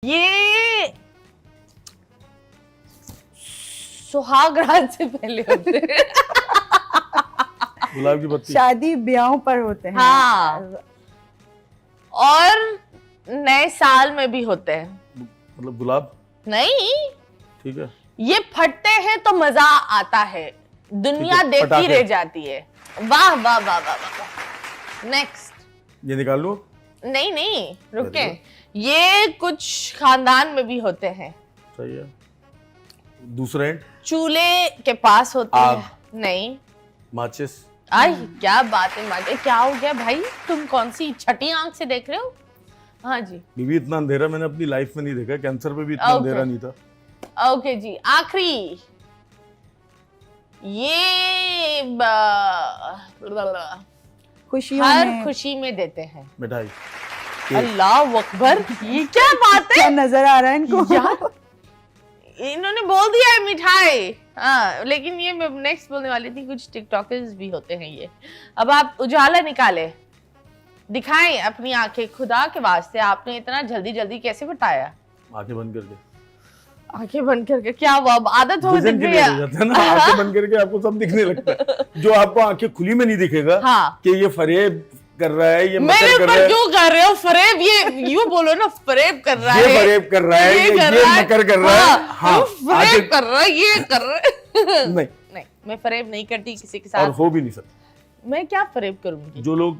ये सुहाग रात से पहले होते हैं। गुलाब की पत्ती शादी ब्याहों पर होते हैं। हाँ, और नए साल में भी होते हैं। मतलब गुलाब नहीं, ठीक है, ये फटते हैं तो मजा आता है, दुनिया देखती पटाखे। रह जाती है। वाह वाह वाह वाह वाह। नेक्स्ट। ये निकाल लो। नहीं नहीं रुके, ये कुछ खानदान में भी होते हैं। सही है। दूसरा हिंट, चूल्हे के पास होते आग। हैं। नहीं। माचिस। आई क्या बात है माजे, क्या हो गया भाई, तुम कौन सी छठी आंख से देख रहे हो? हाँ जी। बीबी इतना अंधेरा मैंने अपनी लाइफ में नहीं देखा, कैंसर पे भी इतना Okay. अंधेरा नहीं था। ओके जी, आखिरी। ये खुशियों हर में खुशी में देते हैं। मिठाई। अल्लाह अकबर, ये क्या बात क्या है नजर आ रहा है इनको? यार, इन्होंने बोल दिया है मिठाई। हाँ, लेकिन ये मैं नेक्स्ट बोलने वाली थी, कुछ टिकटॉकर्स भी होते हैं ये। अब आप उजाला निकाले, दिखाएं अपनी आंखें, खुदा के वास्ते आपने इतना जल्दी जल्दी कैसे बताया? आंखें बंद करके आंखें बंद करके क्या हुआ, अब आदत हो विजन गई क्लियर हो जाता है ना। आंखें बंद करके आपको सब दिखने लगता है। जो आपको आंखें खुली में नहीं दिखेगा हाँ। कि ये फरेब कर रहा है, ये मेरे मकर कर रहा ऊपर है, क्यों कर रहे हो फरेब? ये यूं बोलो ना, फरेब कर रहा ये है, फरेब कर रहा है, ये है, मकर कर रहा है। हाँ, फरेब कर रहा है, ये कर रहा है। नहीं, नहीं, मैं फरेब नहीं करती किसी के और साथ। हो भी नहीं सकता। मैं क्या फरेब करूंगी? जो लोग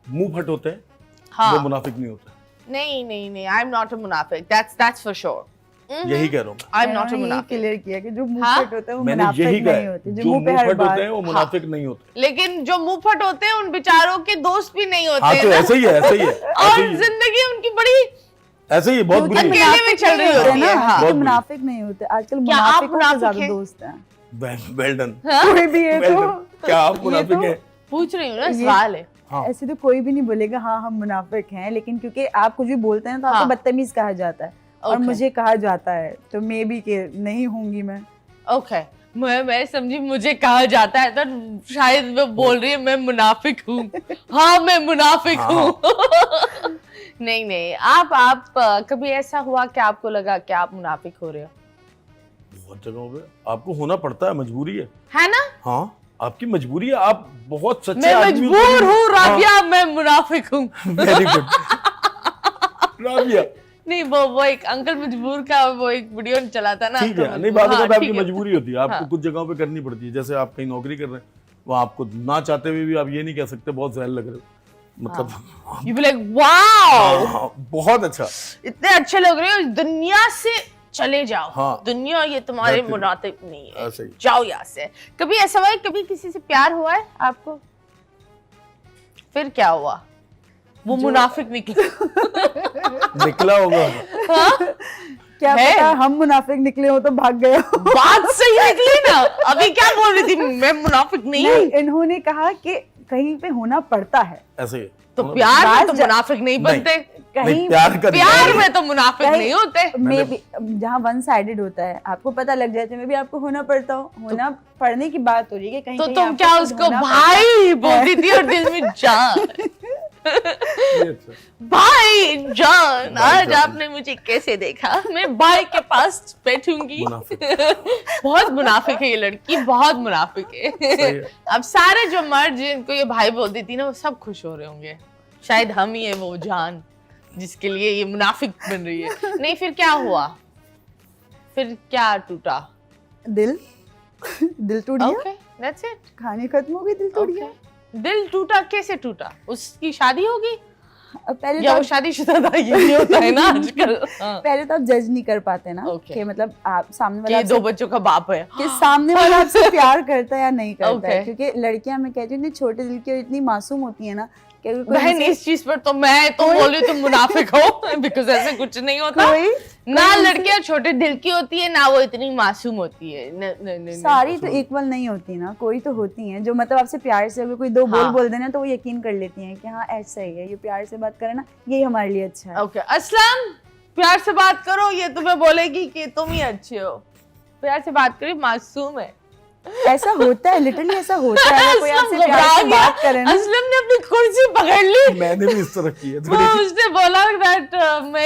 मुंह फट होते हैं हाँ। वो मुनाफिक नहीं होते। नहीं नहीं नहीं, आई एम नॉट अ मुनाफिक, दैट्स फॉर श्योर। यही कह रहा हूँ मैं। आई एम नॉट अ मैंने मुनाफिक। क्लियर किया कि जो मुंह हाँ? फट होता है वो मैंने मुनाफिक यही कहा नहीं है, होते, जो जो मुंह पे मुंह हर फट बात। होते हैं वो मुनाफिक नहीं होते। लेकिन जो मुंह फट होते हैं उन बेचारों के दोस्त भी नहीं होते हाँ, हैं तो ना। ऐसे ही है, ऐसे ही है, और ऐसे ही है, जिंदगी उनकी बड़ी ऐसे ही है, बहुत क्योंकि बुरी है। अकेले में चल रही होते होती हैं है। ना, हाँ। कि बहुत बुरी। मुनाफिक नहीं होते आजकल, क्या आप मुनाफिकों के मुनाफिक ज्यादा हैं? दोस्त हैं। Well done. कोई भी है वेल तो डन। क्या आप मुनाफिक तो- हैं? पूछ रही हूँ ना, ये- सवाल है। हाँ। ऐसे तो कोई भी नहीं बोलेगा हाँ हम मुनाफिक हैं, लेकिन क्योंकि आप कुछ भी बोलते हैं तो आपको हाँ। बदतमीज कहा जाता है और Okay. मुझे कहा जाता है, तो मे बी के नहीं होंगी मैं। ओके, मैं समझी मुझे कहा जाता है तो शायद वो बोल रही है मैं मुनाफिक हूँ। हाँ, मैं मुनाफिक हाँ। हूँ। नहीं नहीं, आप कभी ऐसा हुआ कि आपको लगा कि आप मुनाफिक हो रहे हो? बहुत जगहों पे आपको होना पड़ता है, मजबूरी है ना? हाँ, आपकी मजबूरी है। आप बहुत सच्चे मैं आदमी हो मजबूर तो- हूँ राबिया, मैं मुनाफिक हूँ। वेरी गुड राबिया, नहीं, वो एक अंकल मजबूर का वो एक वीडियो चला था ना। ठीक तो है। नहीं, बात हाँ, होता है, आपकी ठीक है। मजबूरी होती है, आपको हाँ। कुछ जगहों पे करनी पड़ती है। जैसे आप कहीं नौकरी कर रहे हैं, वहाँ आपको ना चाहते हुए भी आप ये नहीं कह सकते बहुत जहर लग रहे हो, मतलब You be like, wow, हाँ, बहुत अच्छा। इतने अच्छे लग रहे हो, इस दुनिया से चले जाओ। हाँ। दुनिया ये तुम्हारे That's it. मुनाफिक नहीं है, ऐसे ही। जाओ यहाँ से। कभी ऐसा हुआ है, कभी किसी से प्यार हुआ है आपको, फिर क्या हुआ? वो मुनाफिक निकले। निकला होगा। क्या है। पता हम मुनाफिक निकले हो तो भाग गए हो। बात सही निकली ना। अभी क्या बोल रही थी, मैं मुनाफिक नहीं हूँ? नहीं, इन्होंने कहा कि कहीं पे होना पड़ता है, ऐसे ही तो प्यार में तो बात मुनाफिक नहीं बनते। कहीं नहीं, प्यार का प्यार में तो मुनाफिक नहीं होते। मे बी जहाँ वन साइडेड होता है आपको पता लग जाता है, मे बी आपको होना पड़ता हो, होना पड़ने की बात हो रही है कि कहीं तो कहीं तुम आपको क्या खुद उसको होना भाई बोलती थी और दिल में जान? ये अच्छा। भाई जान, भाई आज जान। आपने मुझे कैसे देखा, मैं भाई के पास बैठूंगी। मुनाफिक। बहुत मुनाफिक है ये लड़की, बहुत मुनाफिक सही है। है। अब सारे जो मर्द जिनको ये भाई बोलती थी ना, वो सब खुश हो रहे होंगे। शायद हम ही है वो जान जिसके लिए ये मुनाफिक बन रही है। नहीं, फिर क्या हुआ? फिर क्या टूटा? दिल दिल टूट गया, ओके, दैट्स इट। कहानी खत्म हो गई, दिल टूट गया। दिल टूटा, कैसे टूटा? उसकी शादी होगी अब पहले या तो वो शादीशुदा था? ये भी होता है ना आजकल। हाँ। पहले तो आप जज नहीं कर पाते ना Okay. कि मतलब आप सामने कि वाला ये दो आपसे- बच्चों का बाप है। कि सामने वाला आपसे प्यार करता है या नहीं करता Okay. है, क्योंकि लड़कियां, मैं कहती हूँ, इतनी छोटे दिल की और इतनी मासूम होती है ना कि अगर कोई बहन, उनसे- इस चीज पर तो मैं तो बोल रही हूँ तुम मुनाफिक हो, बिकॉज ऐसे कुछ नहीं होता। कोई ना लड़कियां छोटे दिल की होती है, ना वो इतनी मासूम होती है। न, सारी तो इक्वल नहीं होती ना, कोई तो होती हैं जो मतलब आपसे प्यार से अगर कोई दो बोल हाँ। बोल देना तो वो यकीन कर लेती हैं कि हाँ ऐसा ही है, ये प्यार से बात करे ना, यही हमारे लिए अच्छा है। ओके, असलम प्यार से बात करो, ये तुम्हें बोलेगी कि तुम ही अच्छे हो। प्यार से बात करो, मासूम है। ऐसा होता है, लिटरली ऐसा होता है। अगर कोई आपसे असलम प्यार घबरा से गया। बात करे ना, असलम ने अपनी कुर्सी पकड़ ली। मैंने भी इस तरह की है वो थोड़ी। उसने बोला दैट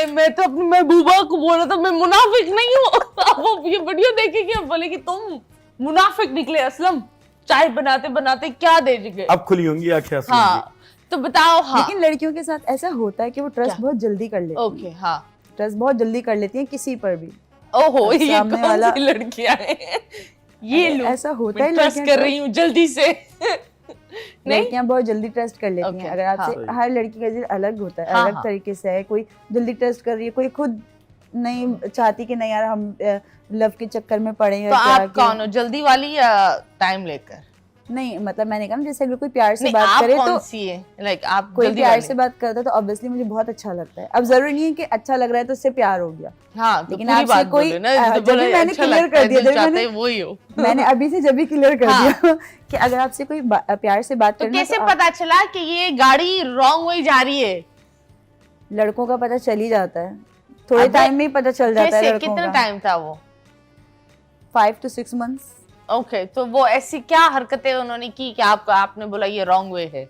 मैं तो अपनी महबूबा को बोल रहा था मैं मुनाफिक नहीं हूँ। अब वो ये वीडियो देखेगी अब बोलेगी तुम मुनाफिक निकले असलम, चाय बनाते बनाते क्या दे गए। अब खुली होंगी आंखें असलम की। हाँ तो बताओ। हाँ लेकिन लड़कियों के साथ ऐसा होता है कि वो ट्रस्ट क्या? बहुत जल्दी कर लेती ओके हैं, हाँ। ट्रस्ट बहुत जल्दी कर लेती हैं किसी पर भी। ओहो अब ये सामने कौन वाला- सी लड़कियां हैं? ये लो ऐसा होता है, ट्रस्ट लड़कियां कर रही हूँ जल्दी से। नहीं लड़कियां बहुत जल्दी ट्रस्ट कर लेती Okay, हैं। अगर आपसे हाँ। हर लड़की का दिल अलग होता है, हाँ, अलग हाँ। तरीके से है। कोई जल्दी ट्रस्ट कर रही है, कोई खुद नहीं चाहती कि नहीं यार हम लव के चक्कर में पड़े हैं। तो क्या आप कौन हो, जल्दी वाली या टाइम लेकर? नहीं मतलब मैंने कहा ना, जैसे अगर कोई प्यार से नहीं बात आप करे कौन तो सी है, लाइक आप कोई जल्दी प्यार वाली? से बात करता है तो ऑब्वियसली मुझे बहुत अच्छा लगता है। अब जरूरी नहीं है कि अच्छा लग रहा है तो उससे प्यार हो गया। हाँ तो लेकिन पूरी आपसे बात कोई- बोले ना, जब जो भी बोले मैंने अच्छा clear लगता है, कर दिया, दिल जब चाहता मैंने- है वही हो। मैंने अभी से जब भी क्लियर कर हाँ। दिया कि अगर आपसे कोई प्यार से बात तो करना कैसे आप- पता चला कि ये गाड़ी रॉन्ग वे जा रही है? लड़कों का पता चल ही जाता है, थोड़े अबे, टाइम में ही पता चल जाता है कैसे, लड़कों कितना का। टाइम था वो? 5 to 6 months। ओके तो वो ऐसी क्या हरकतें उन्होंने की कि आपने बोला ये रॉन्ग वे है?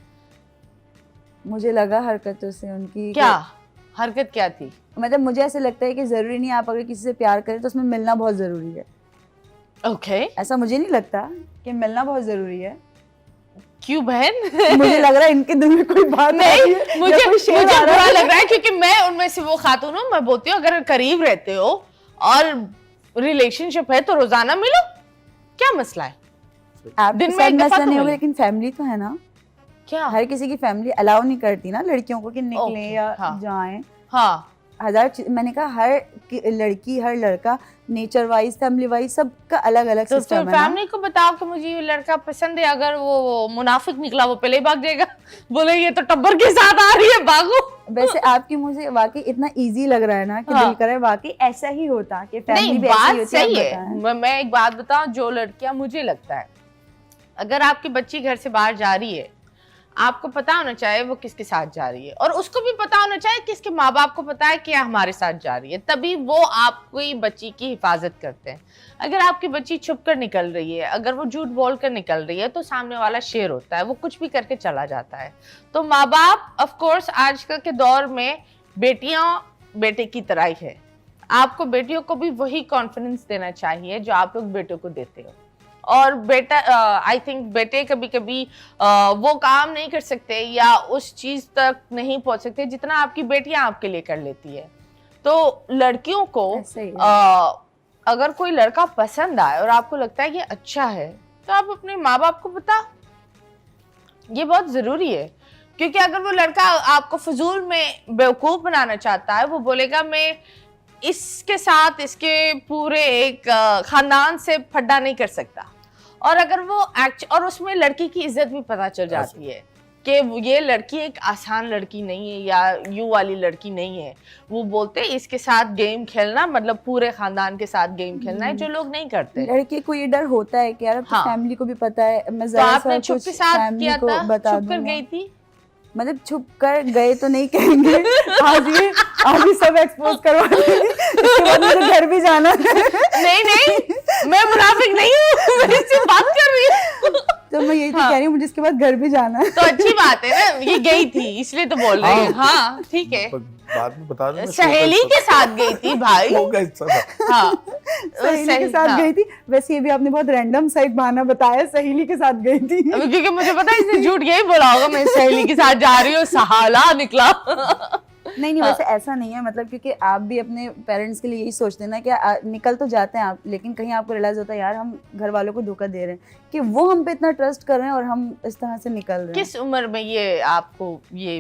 मुझे लगा हरकतों से उनकी क्या हरकत क्या थी? मतलब मुझे ऐसे लगता है कि जरूरी नहीं है आप अगर किसी से प्यार करें तो उसमें मिलना बहुत जरूरी है। ओके ऐसा मुझे नहीं लगता कि मिलना बहुत जरूरी है। क्यों बहन? मुझे लग रहा है इनके दिल में कोई बात आ रही है, नहीं या मुझे कोई शेर मुझे आ रहा बुरा है। लग रहा है क्योंकि मैं उनमें से वो खातून हूँ। मैं बोलती हूँ अगर करीब रहते हो और रिलेशनशिप है तो रोजाना मिलो, क्या मसला है? आपके दिन में साथ एक दफा मसला तो नहीं होगा, मिले। लेकिन फैमिली तो है ना। क्या? हर किसी की फैमिली अलाउ नहीं करती ना लड़कियों को कि निकले Okay, या हाँ। जाएं। हाँ मैंने कहा हर लड़की हर लड़का नेचर वाइज फैमिली वाइज सबका अलग अलग तो सिस्टम फिर है ना। फैमिली को बताओ कि मुझे ये लड़का पसंद है। अगर वो मुनाफिक निकला वो पहले ही भाग जाएगा, बोले ये तो टब्बर के साथ आ रही है, भागो। वैसे आपकी मुझे वाकई इतना इजी लग रहा है ना कि हाँ। दिल कर रहा है वाकई ऐसा ही होता कि फैमिली नहीं भी ऐसी बात होती है। सही आप है। बताएं। मैं एक बात बताऊं, जो लड़कियां मुझे लगता है अगर आपकी बच्ची घर से बाहर जा रही है, आपको पता होना चाहिए वो किसके साथ जा रही है, और उसको भी पता होना चाहिए कि इसके माँ बाप को पता है कि यह हमारे साथ जा रही है, तभी वो आपकी बच्ची की हिफाजत करते हैं। अगर आपकी बच्ची छुप कर निकल रही है, अगर वो झूठ बोल कर निकल रही है, तो सामने वाला शेर होता है, वो कुछ भी करके चला जाता है। तो माँ बाप ऑफ कोर्स आजकल के दौर में बेटियां बेटे की तरह ही है। आपको बेटियों को भी वही कॉन्फिडेंस देना चाहिए जो आप लोग बेटों को देते हो। और बेटा आई थिंक बेटे कभी कभी वो काम नहीं कर सकते या उस चीज तक नहीं पहुंच सकते जितना आपकी बेटियां आपके लिए कर लेती है। तो लड़कियों को ऐसे ही है। अगर कोई लड़का पसंद आए और आपको लगता है कि अच्छा है, तो आप अपने माँ बाप को बताओ, ये बहुत जरूरी है। क्योंकि अगर वो लड़का आपको फजूल में बेवकूफ बनाना चाहता है, वो बोलेगा मैं इसके साथ इसके पूरे एक खानदान से फड्डा नहीं कर सकता। और अगर वो और उसमें लड़की की इज्जत भी पता चल जाती है कि ये लड़की एक आसान लड़की नहीं है या यू वाली लड़की नहीं है। वो बोलते हैं इसके साथ गेम खेलना मतलब पूरे खानदान के साथ गेम खेलना है, जो लोग नहीं करते। लड़के को ये डर होता है कि यार हाँ। फैमिली को भी पता है, मैं तो जरा आपने सा छुप कुछ के साथ फैमिली किया को था, बता छुप कर दूंगा। गई थी? मतलब छुप कर गए तो नहीं कहेंगे, आज ये सब एक्सपोज करवा देंगे, इसके बाद मुझे घर भी जाना है। नहीं नहीं मैं मुनाफिक नहीं हूँ, मैं इससे बात कर रही हूँ। तो मैं यही तो हाँ। कह रही हूँ, मुझे इसके बाद घर भी जाना है। तो अच्छी बात है ना, ये गई थी इसलिए तो बोल रही है। हाँ ठीक है, बाद में बता दूंगा। सहेली के साथ गई थी भाई। शो का हिस्सा था। हाँ सहेली के साथ हाँ। गई थी। वैसे ये भी आपने बहुत रैंडम सा एक बहाना बताया, सहेली के साथ गई थी। अभी क्योंकि मुझे पता है इसने झूठ यही बोला होगा, मैं सहेली के साथ जा रही हूँ, सहाला निकला। नहीं वैसे ऐसा नहीं है, मतलब क्योंकि आप भी अपने पेरेंट्स के लिए यही सोचते हैं ना कि निकल तो जाते हैं आप, लेकिन कहीं आपको रियलाइज होता है यार हम घर वालों को धोखा दे रहे हैं कि वो हम पे इतना ट्रस्ट कर रहे हैं और हम इस तरह से निकल रहे हैं। किस उम्र में ये आपको ये